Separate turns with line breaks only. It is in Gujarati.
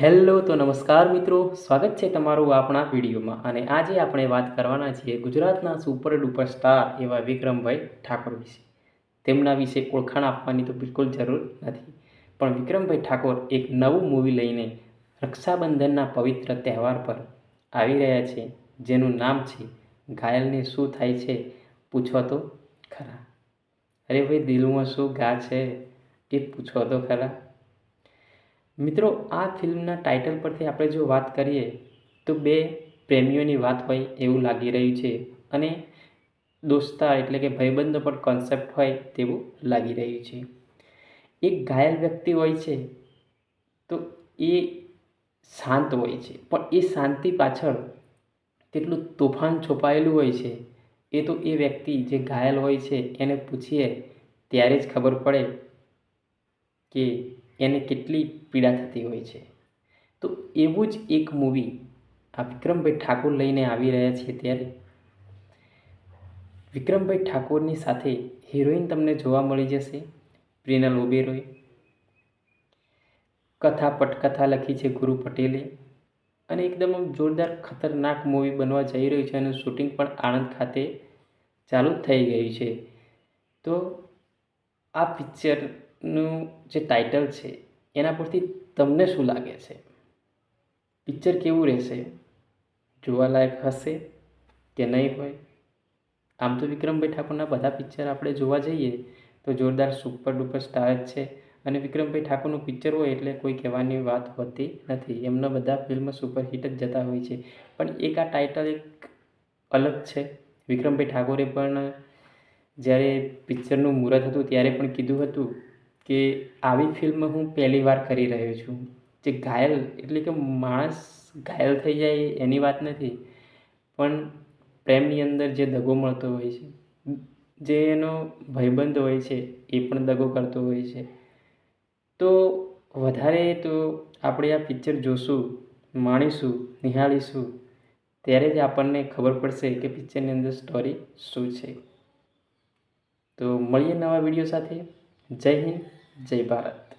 હેલો તો નમસ્કાર મિત્રો, સ્વાગત છે તમારું આપણા વિડીયોમાં. અને આજે આપણે વાત કરવાના છીએ ગુજરાતના સુપર ડુપર સ્ટાર એવા વિક્રમભાઈ ઠાકોર વિશે. તેમના વિશે ઓળખાણ આપવાની તો બિલકુલ જરૂર નથી, પણ વિક્રમભાઈ ઠાકોર એક નવું મૂવી લઈને રક્ષાબંધનના પવિત્ર તહેવાર પર આવી રહ્યા છે, જેનું નામ છે ઘાયલને શું થાય છે પૂછો તો ખરા. અરે ભાઈ, દિલમાં શું ઘા છે એ પૂછો તો ખરા. મિત્રો, આ ફિલ્મના ટાઇટલ પરથી આપણે જો વાત કરીએ તો બે પ્રેમીઓની વાત હોય એવું લાગી રહ્યું છે, અને દોસ્તા એટલે કે ભાઈબંધનો પણ કોન્સેપ્ટ હોય તેવું લાગી રહ્યું છે. એક ઘાયલ વ્યક્તિ હોય છે તો એ શાંત હોય છે, પણ એ શાંતિ પાછળ કેટલું તોફાન છુપાયેલું હોય છે એ તો એ વ્યક્તિ જે ઘાયલ હોય છે એને પૂછીએ ત્યારે જ ખબર પડે કે એને કેટલી પીડા થતી હોય છે. તો એવું જ એક મૂવી આ વિક્રમભાઈ ઠાકોર લઈને આવી રહ્યા છે. ત્યારે વિક્રમભાઈ ઠાકોરની સાથે હિરોઈન તમને જોવા મળી જશે પ્રિનલ ઓબેરોય. કથા પટકથા લખી છે ગુરુ પટેલે, અને એકદમ જોરદાર ખતરનાક મૂવી બનવા જઈ રહ્યું છે, અને શૂટિંગ પણ આણંદ ખાતે ચાલુ થઈ ગયું છે. તો આ પિક્ચરનું જે ટાઇટલ છે એના પરથી તમને શું લાગે છે? પિક્ચર કેવું રહેશે? જોવાલાયક હશે કે નહીં હોય? આમ તો વિક્રમભાઈ ઠાકોરના બધા પિક્ચર આપણે જોવા જઈએ તો જોરદાર સુપર ડુપર સ્ટાર જ છે, અને વિક્રમભાઈ ઠાકોરનું પિક્ચર હોય એટલે કોઈ કહેવાની વાત હોતી નથી. એમના બધા ફિલ્મ સુપરહિટ જ જતા હોય છે. પણ એક આ ટાઇટલ એક અલગ છે. વિક્રમભાઈ ઠાકોરે પણ જ્યારે પિક્ચરનું મુહૂર્ત હતું ત્યારે પણ કીધું હતું કે આવી ફિલ્મ હું પહેલી વાર કરી રહ્યો છું. જે ઘાયલ એટલે કે માણસ ઘાયલ થઈ જાય એની વાત નથી, પણ પ્રેમની અંદર જે દગો મળતો હોય છે, જે એનો ભાઈબંધ હોય છે એ પણ દગો કરતો હોય છે. તો વધારે તો આપણે આ પિક્ચર જોશું, માણીશું, નિહાળીશું ત્યારે જ આપણને ખબર પડશે કે પિક્ચરની અંદર સ્ટોરી શું છે. તો મળીએ નવા વિડીયો સાથે. જય હિન્દ, જય ભારત.